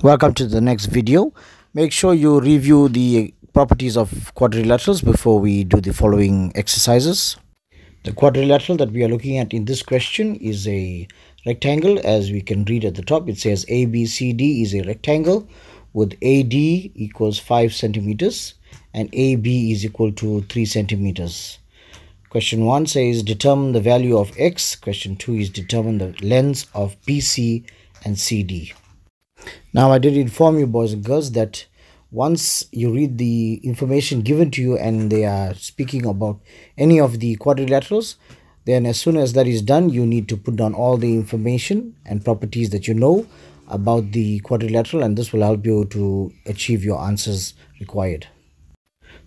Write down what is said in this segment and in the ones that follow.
Welcome to the next video. Make sure you review the properties of quadrilaterals before we do the following exercises. The quadrilateral that we are looking at in this question is a rectangle. As we can read at the top, it says ABCD is a rectangle with AD equals 5 centimeters and AB is equal to 3 centimeters. Question 1 says determine the value of X. Question 2 is determine the lengths of BC and CD. Now, I did inform you, boys and girls, that once you read the information given to you and they are speaking about any of the quadrilaterals, then as soon as that is done, you need to put down all the information and properties that you know about the quadrilateral, and this will help you to achieve your answers required.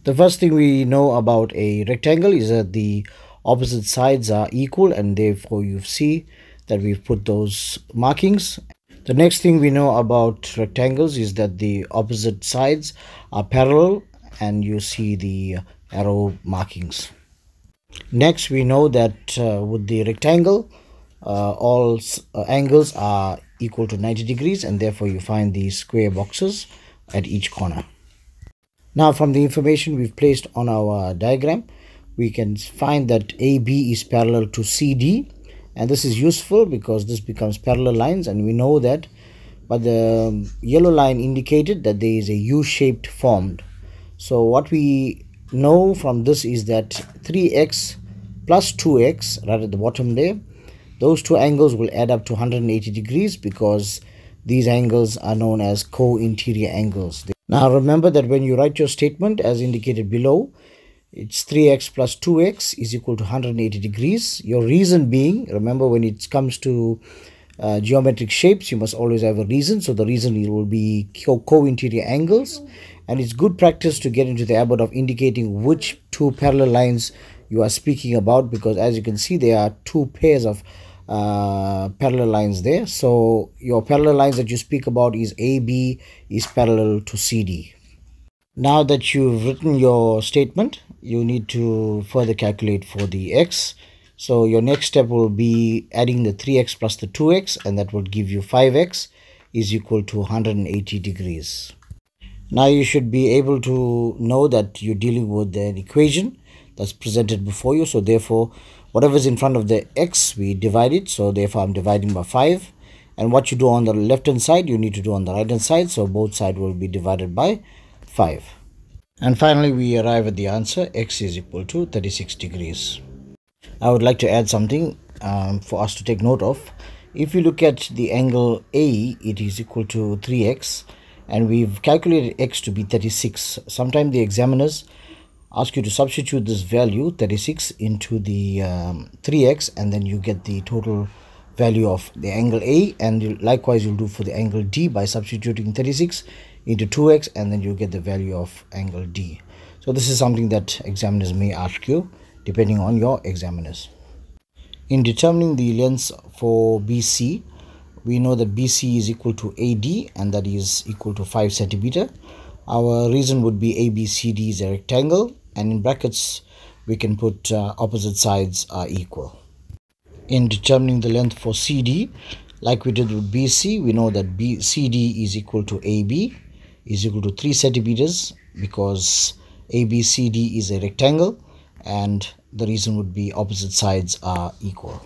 The first thing we know about a rectangle is that the opposite sides are equal, and therefore you see that we've put those markings. The next thing we know about rectangles is that the opposite sides are parallel, and you see the arrow markings. Next, we know that with the rectangle, all angles are equal to 90 degrees, and therefore you find the square boxes at each corner. Now, from the information we've placed on our diagram, we can find that AB is parallel to CD. And this is useful because this becomes parallel lines, and we know that, but the yellow line indicated that there is a U-shaped formed. So what we know from this is that 3x plus 2x right at the bottom there, those two angles will add up to 180 degrees because these angles are known as co-interior angles. Now remember that when you write your statement as indicated below, it's 3x plus 2x is equal to 180 degrees. Your reason being, remember, when it comes to geometric shapes, you must always have a reason. So the reason will be co-interior angles. And it's good practice to get into the habit of indicating which two parallel lines you are speaking about, because as you can see, there are two pairs of parallel lines there. So your parallel lines that you speak about is AB is parallel to CD. Now that you've written your statement, you need to further calculate for the x. So your next step will be adding the 3x plus the 2x, and that will give you 5x is equal to 180 degrees. Now you should be able to know that you're dealing with an equation that's presented before you. So therefore, whatever is in front of the x, we divide it. So therefore, I'm dividing by 5. And what you do on the left hand side, you need to do on the right hand side. So both sides will be divided by 5. And finally, we arrive at the answer x is equal to 36 degrees. I would like to add something for us to take note of. If you look at the angle A, it is equal to 3x, and we've calculated x to be 36. Sometimes the examiners ask you to substitute this value 36 into the 3x, and then you get the total value of the angle A, and likewise you'll do for the angle D by substituting 36 into 2x, and then you get the value of angle D. So this is something that examiners may ask you depending on your examiners. In determining the lengths for BC, we know that BC is equal to AD, and that is equal to 5 centimeter. Our reason would be ABCD is a rectangle, and in brackets we can put opposite sides are equal. In determining the length for CD, like we did with BC, we know that CD is equal to AB is equal to 3 centimeters because ABCD is a rectangle, and the reason would be opposite sides are equal.